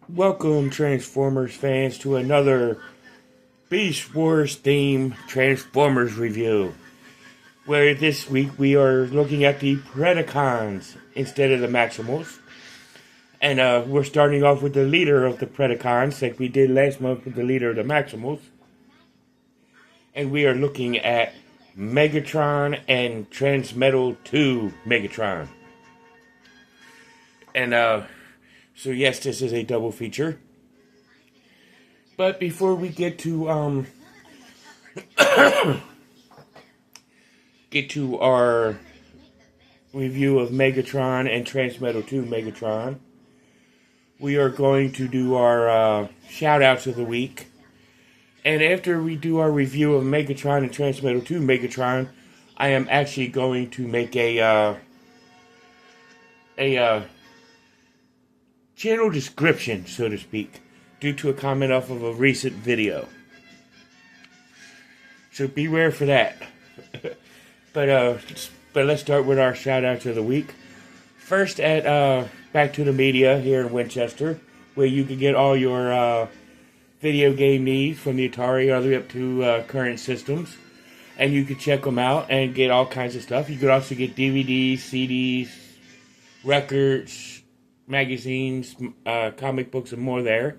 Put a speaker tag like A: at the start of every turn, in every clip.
A: Welcome, Transformers fans, to another Beast Wars theme Transformers review. Where this week we are looking at the Predacons instead of the Maximals. And we're starting off with the leader of the Predacons, like we did last month with the leader of the Maximals. And we are looking at Megatron and Transmetal 2 Megatron. And so yes, this is a double feature. But before we get to our review of Megatron and Transmetal 2 Megatron, we are going to do our shout-outs of the week. And after we do our review of Megatron and Transmetal 2 Megatron, I am actually going to make a channel description, so to speak, due to a comment off of a recent video. So beware for that. But let's start with our shout-outs of the week. First at Back to the Media here in Winchester, where you can get all your video game needs from the Atari all the way up to current systems. And you can check them out and get all kinds of stuff. You could also get DVDs, CDs, records, magazines, comic books, and more there.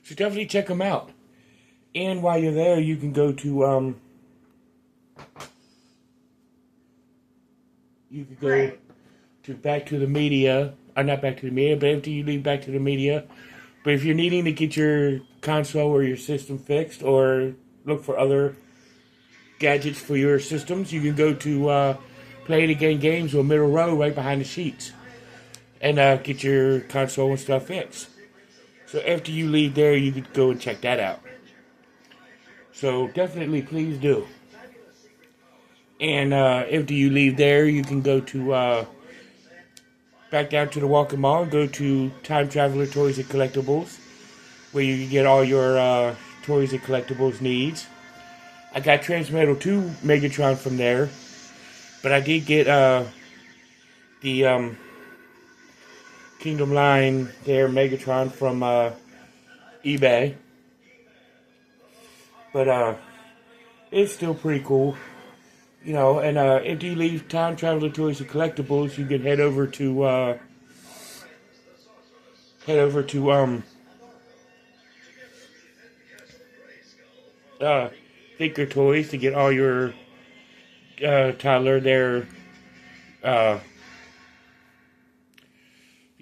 A: So definitely check them out. And while you're there, you can go to Back to the Media. Not Back to the Media, but after you leave Back to the Media. But if you're needing to get your console or your system fixed, or look for other gadgets for your systems, you can go to Play It Again Games or Middle Row right behind the sheets. And get your console and stuff fixed. So after you leave there, you could go and check that out. So definitely please do. And after you leave there, you can go to back down to the Walking Mall and go to Time Traveler Toys and Collectibles, where you can get all your toys and collectibles needs. I got Transmetal 2 Megatron from there, but I did get the Kingdom Line there Megatron from eBay. But it's still pretty cool. You know, and if you leave Time Traveler Toys and Collectibles, you can head over to Thinker Toys to get all your toddler their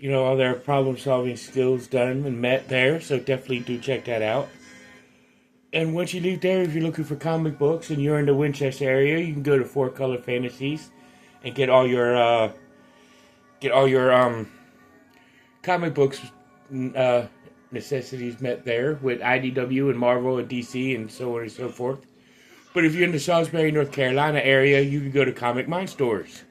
A: all their problem-solving skills done and met there. So definitely do check that out. And once you leave there, if you're looking for comic books and you're in the Winchester area, you can go to Four Color Fantasies and get all your comic books necessities met there with IDW and Marvel and DC and so on and so forth. But if you're in the Salisbury, North Carolina area, you can go to Comic Mind stores.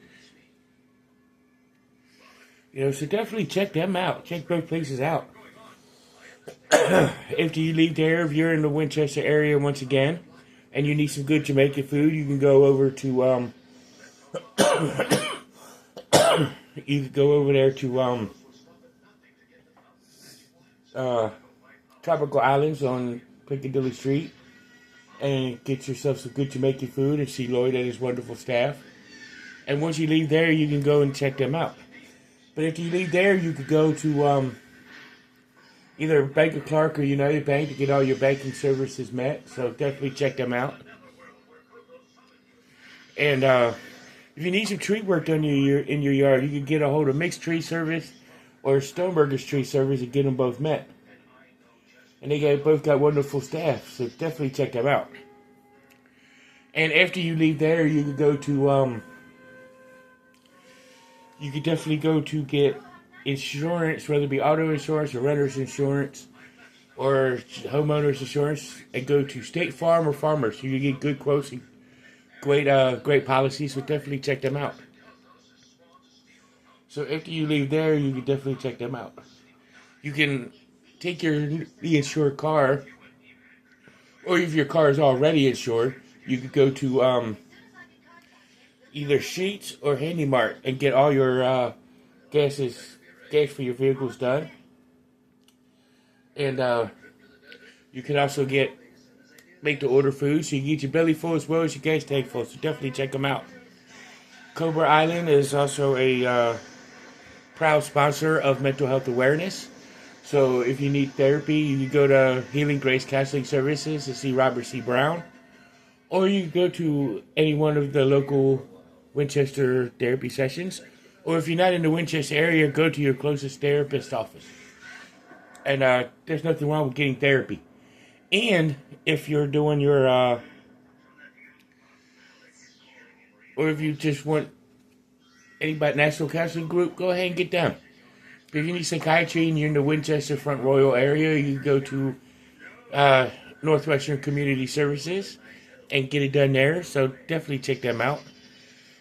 A: So definitely check them out. Check both places out. After you leave there, if you're in the Winchester area once again, and you need some good Jamaican food, you can go over to you can go over there to Tropical Islands on Piccadilly Street and get yourself some good Jamaican food and see Lloyd and his wonderful staff. And once you leave there, you can go and check them out. But if you leave there, you could go to either Bank of Clark or United Bank to get all your banking services met. So definitely check them out. And if you need some tree work done in your yard, you can get a hold of Mixed Tree Service or Stoneburger's Tree Service and get them both met. And they both got wonderful staff, so definitely check them out. And after you leave there, you can go to you could definitely go to get insurance, whether it be auto insurance or renter's insurance or homeowner's insurance, and go to State Farm or Farmers. You can get good quotes and great policies, so definitely check them out. So after you leave there, you can definitely check them out. You can take the insured car, or if your car is already insured, you could go to either Sheets or Handy Mart and get all your gas for your vehicles done. And you can also make the order food so you get your belly full as well as your gas tank full. So definitely check them out. Cobra Island is also a proud sponsor of mental health awareness. So if you need therapy, you can go to Healing Grace Counseling Services to see Robert C. Brown. Or you can go to any one of the local Winchester therapy sessions. Or if you're not in the Winchester area, go to your closest therapist office. And there's nothing wrong with getting therapy. And if you're doing your, or if you just want anybody National Counseling Group, go ahead and get them. If you need psychiatry and you're in the Winchester Front Royal area, you can go to Northwestern Community Services and get it done there. So definitely check them out.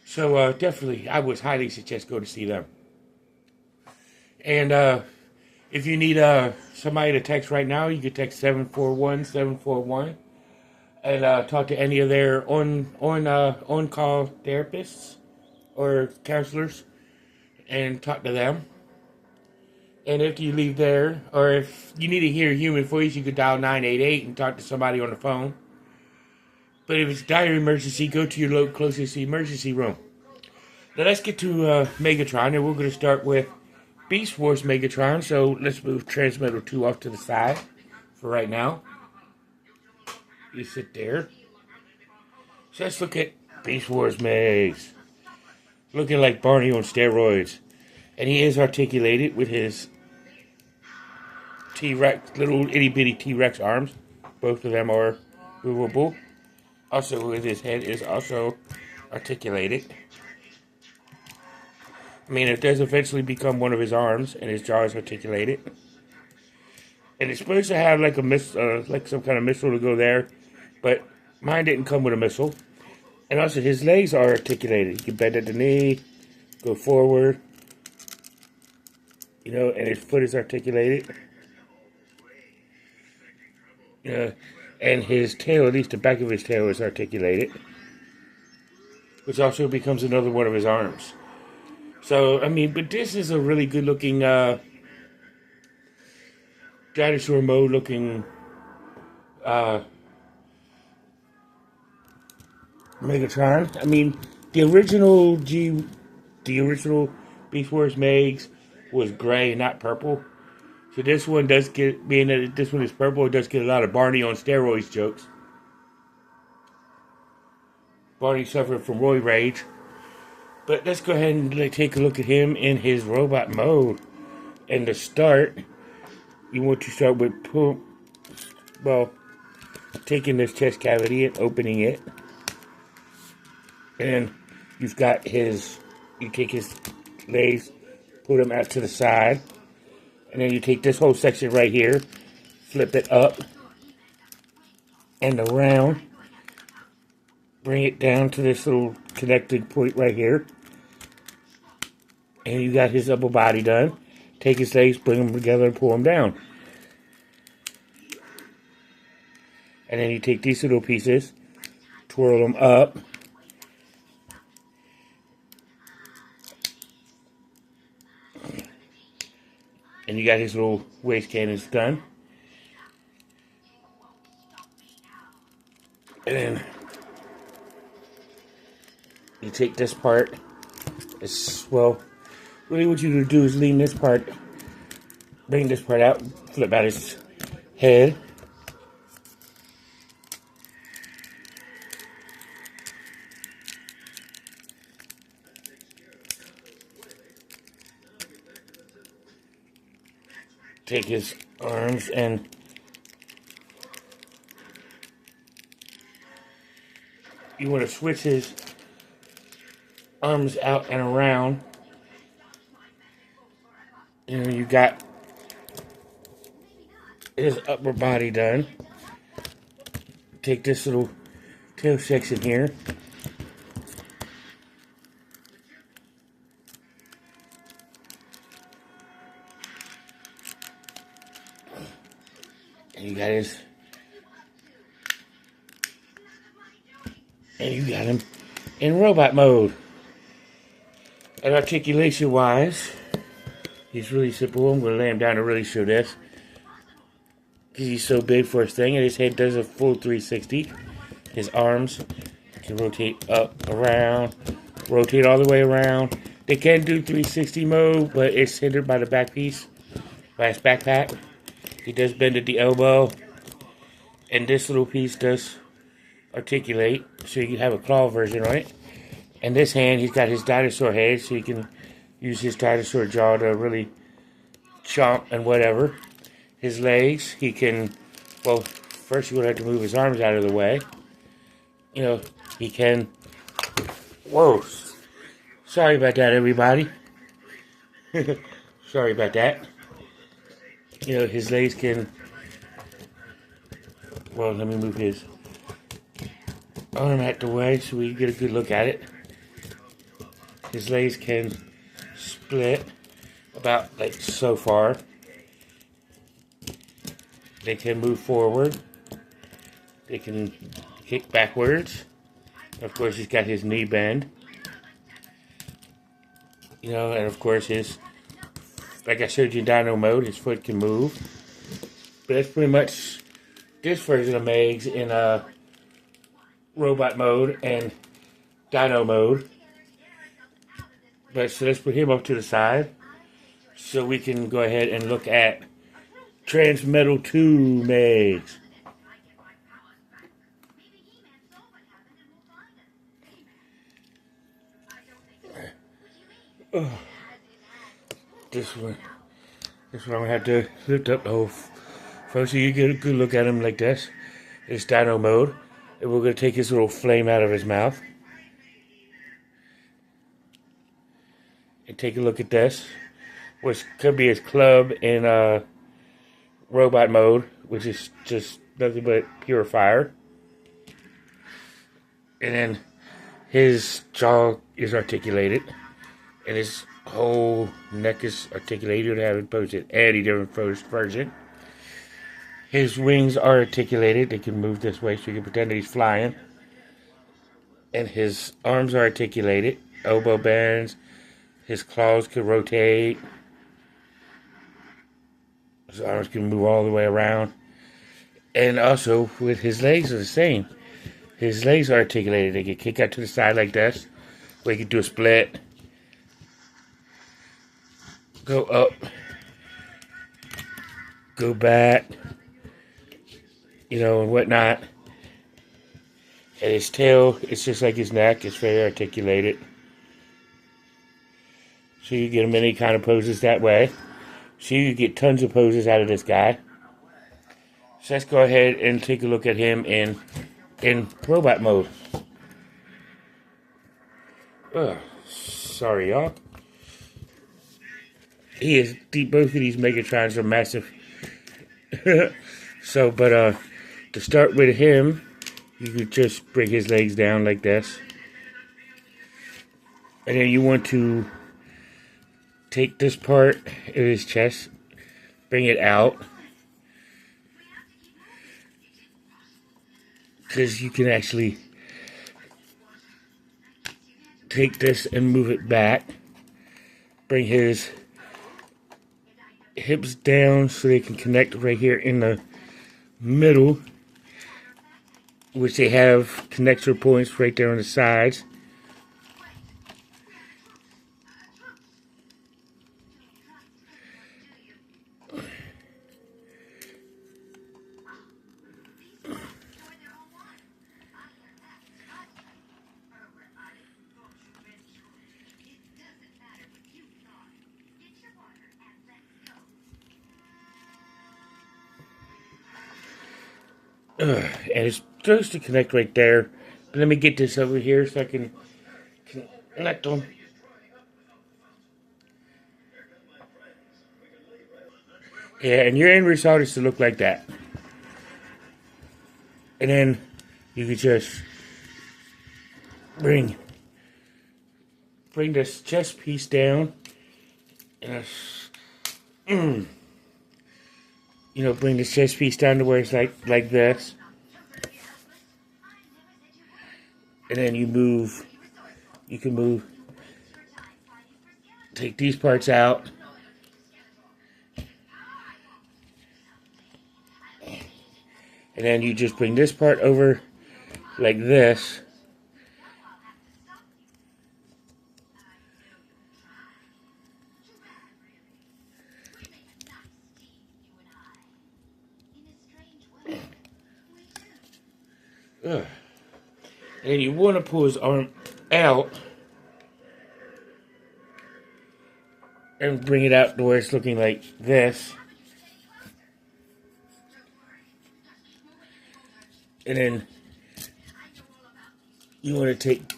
A: So definitely, I would highly suggest go to see them. And if you need somebody to text right now, you can text 741-741 and talk to any of their on-call therapists or counselors and talk to them. And if you leave there, or if you need to hear a human voice, you could dial 988 and talk to somebody on the phone. But if it's a dire emergency, go to your closest emergency room. Now let's get to Megatron, and we're going to start with Beast Wars Megatron. So let's move Transmetal 2 off to the side for right now. You sit there. So let's look at Beast Wars Megs. Looking like Barney on steroids. And he is articulated with his T-Rex, little itty-bitty T-Rex arms. Both of them are movable. Also, with his head is also articulated. I mean, it does eventually become one of his arms, and his jaw is articulated. And it's supposed to have like like some kind of missile to go there, but mine didn't come with a missile. And also, his legs are articulated. He can bend at the knee, go forward, you know, and his foot is articulated. And his tail, at least the back of his tail, is articulated, which also becomes another one of his arms. So, I mean, but this is a really good-looking, dinosaur mode-looking, Megatron. I mean, the original Beast Wars Megs was gray, not purple. So this one does get, being that this one is purple, it does get a lot of Barney on steroids jokes. Barney suffered from roid rage. But let's go ahead and take a look at him in his robot mode. And to start, you want to start with taking this chest cavity and opening it. And you've got you take his legs, put them out to the side. And then you take this whole section right here, flip it up and around. Bring it down to this little connected point right here. And you got his upper body done. Take his legs, bring them together, and pull them down. And then you take these little pieces, twirl them up. And you got his little waist cannons done. And then you take this part. Really what you do is lean this part, bring this part out, flip out his head. Take his arms and you want to switch his arms out and around. And you got his upper body done. Take this little tail section here. And you got him in robot mode. And articulation wise, he's really simple. I'm going to lay him down to really show this. because he's so big for his thing, and his head does a full 360. His arms can rotate up, around, rotate all the way around. They can do 360 mode, but it's hindered by the back piece, by his backpack. He does bend at the elbow, and this little piece does articulate, so you can have a claw version on it. And this hand, he's got his dinosaur head, so you can use his dinosaur jaw to really chomp and whatever. His legs, he can, well, first you're going to have to move his arms out of the way. You know, he can, whoa, sorry about that, everybody. Sorry about that. You know, his legs can, well, let me move his arm out the way so we can get a good look at it. His legs can split about like so far. They can move forward. They can kick backwards. Of course, he's got his knee bend. You know, and of course his, like I showed you in Dino mode, his foot can move. But that's pretty much this version of Megs in robot mode and Dino mode. But so let's put him up to the side so we can go ahead and look at Transmetal 2 Megs. Oh. This one I'm gonna have to lift up the whole phone so you get a good look at him like this. It's Dino mode, and we're gonna take his little flame out of his mouth and take a look at this, which could be his club in robot mode, which is just nothing but pure fire. And then his jaw is articulated, and his whole neck is articulated. I haven't posted any different version. His wings are articulated. They can move this way so you can pretend that he's flying. And his arms are articulated. Elbow bends. His claws can rotate. His arms can move all the way around. And also, with his legs are the same. His legs are articulated. They can kick out to the side like this. Or he can do a split. Go up. Go back. You know, and whatnot. And his tail, it's just like his neck. It's very articulated. So you get him any kind of poses that way. So you get tons of poses out of this guy. So let's go ahead and take a look at him in robot mode. Sorry, y'all. Both of these Megatrons are massive. So, but to start with him, you could just bring his legs down like this. And then you want to take this part of his chest, bring it out. Because you can actually take this and move it back. Bring his hips down so they can connect right here in the middle, which they have connector points right there on the sides. And it's supposed to connect right there. But let me get this over here so I can connect them. Yeah, and your end result is to look like that. And then you can just bring this chest piece down. And you know, bring this chest piece down to where it's like this. And then you can move, take these parts out. And then you just bring this part over like this. Ugh. And you want to pull his arm out and bring it out to where it's looking like this. And then you want to take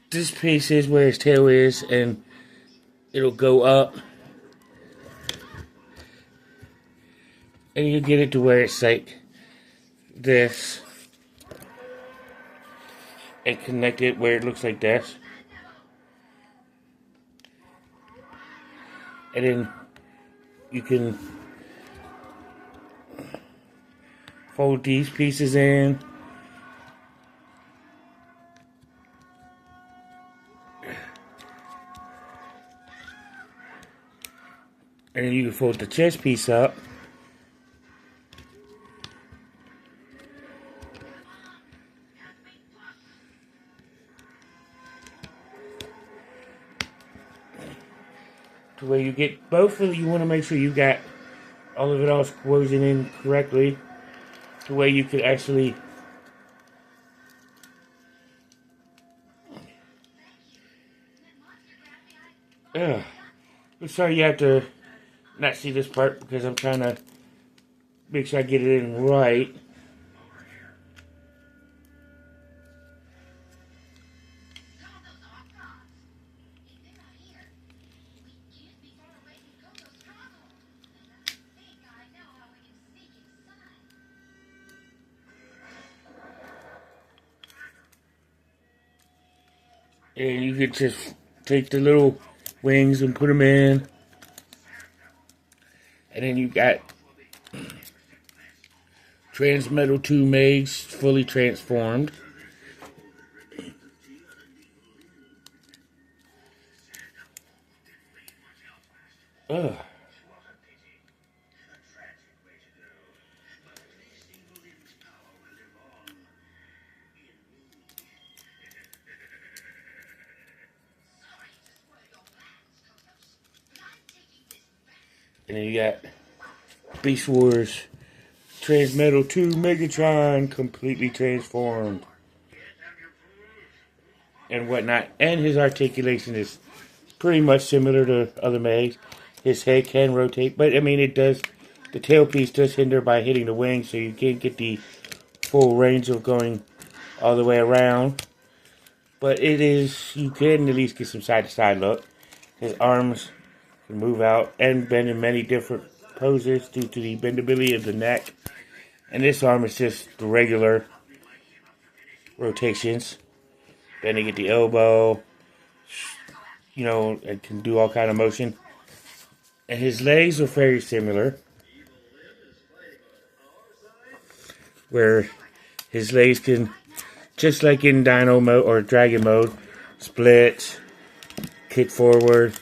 A: this piece is where his tail is, and it'll go up. And you get it to where it's like this. And connect it where it looks like this. And then you can fold these pieces in. And then you can fold the chest piece up. The way you get both of you want to make sure you got all of it all squozen in correctly. The way you could actually I'm sorry you have to not see this part because I'm trying to make sure I get it in right. And you could just take the little wings and put them in. And then you got Transmetal 2 Megs fully transformed. Ugh. And then you got Beast Wars Transmetal 2 Megatron completely transformed. And whatnot. And his articulation is pretty much similar to other Megs. His head can rotate, but I mean it does, the tailpiece does hinder by hitting the wing, so you can't get the full range of going all the way around. But it is, you can at least get some side to side look. His arms can move out and bend in many different poses due to the bendability of the neck. And this arm is just the regular rotations. Bending at the elbow, you know, it can do all kind of motion. And his legs are very similar, where his legs can, just like in Dino mode or Dragon mode, split, kick forward,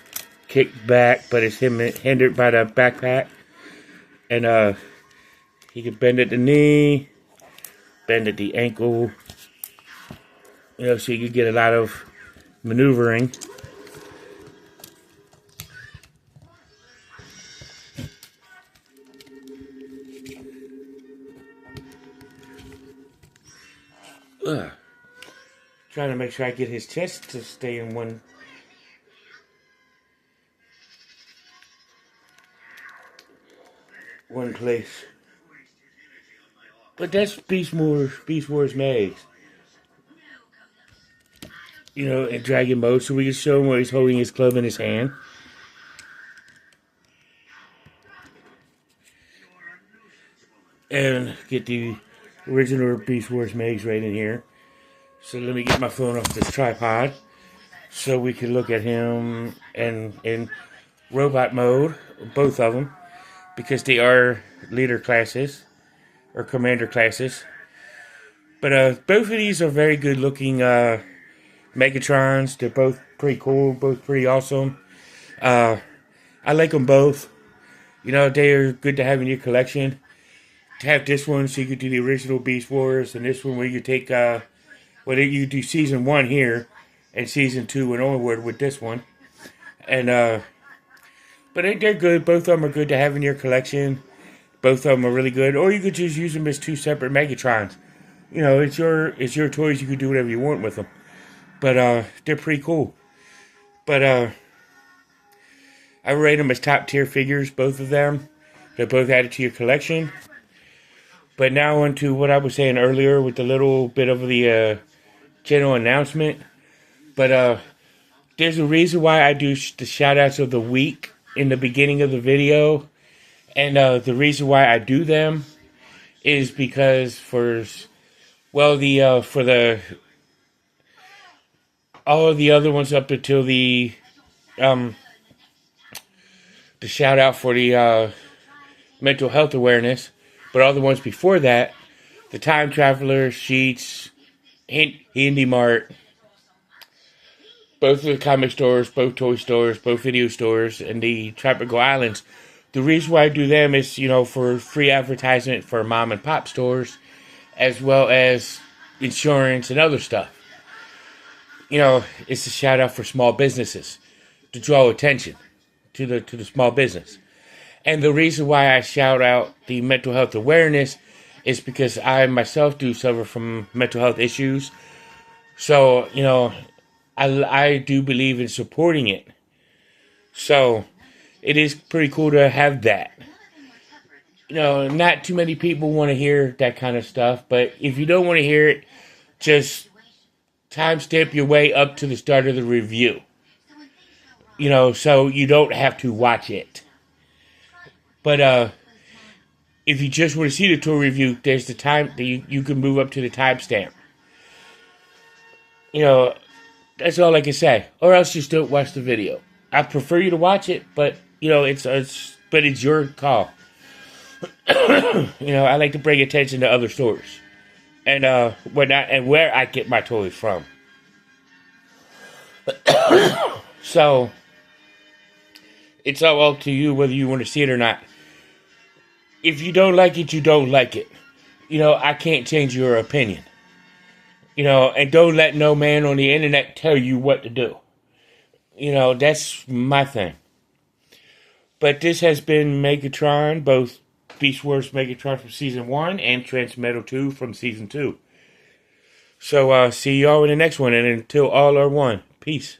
A: kick back, but it's hindered by the backpack. And he can bend at the knee, bend at the ankle, you know, so you can get a lot of maneuvering. Trying to make sure I get his chest to stay in one place. But that's Beast Wars Megs. You know, in Dragon mode, so we can show him where he's holding his club in his hand. And get the original Beast Wars Megs right in here. So let me get my phone off this tripod so we can look at him in robot mode, both of them, because they are leader classes or commander classes. But both of these are very good looking Megatrons. They're both pretty cool, both pretty awesome. I like them both. You know, they are good to have in your collection. have this one so you could do the original Beast Wars, and this one where you take, you do season 1 here, and season 2 and onward with this one. And, but they're good. Both of them are good to have in your collection. Both of them are really good. Or you could just use them as 2 separate Megatrons. You know, it's your toys. You can do whatever you want with them. But, they're pretty cool. But, I rate them as top tier figures, both of them. They're both added to your collection. But now on to what I was saying earlier with the little bit of the general announcement. But there's a reason why I do the shout-outs of the week in the beginning of the video. And the reason why I do them is because for all of the other ones up until the shout-out for the mental health awareness, but all the ones before that, the Time Traveler, Sheets, Handy Mart, both of the comic stores, both toy stores, both video stores, and the Tropical Islands. The reason why I do them is, for free advertisement for mom and pop stores, as well as insurance and other stuff. It's a shout out for small businesses to draw attention to the small business. And the reason why I shout out the mental health awareness is because I myself do suffer from mental health issues. So, I do believe in supporting it. So, it is pretty cool to have that. Not too many people want to hear that kind of stuff, but if you don't want to hear it, just timestamp your way up to the start of the review. So you don't have to watch it. But if you just want to see the tour review, there's the time that you can move up to the timestamp. That's all I can say. Or else just don't watch the video. I prefer you to watch it, but it's your call. I like to bring attention to other stores and whatnot, and where I get my toys from. So it's all up to you whether you want to see it or not. If you don't like it, you don't like it. I can't change your opinion. And don't let no man on the internet tell you what to do. That's my thing. But this has been Megatron, both Beast Wars Megatron from Season 1 and Transmetal 2 from Season 2. So, see y'all in the next one, and until all are one, peace.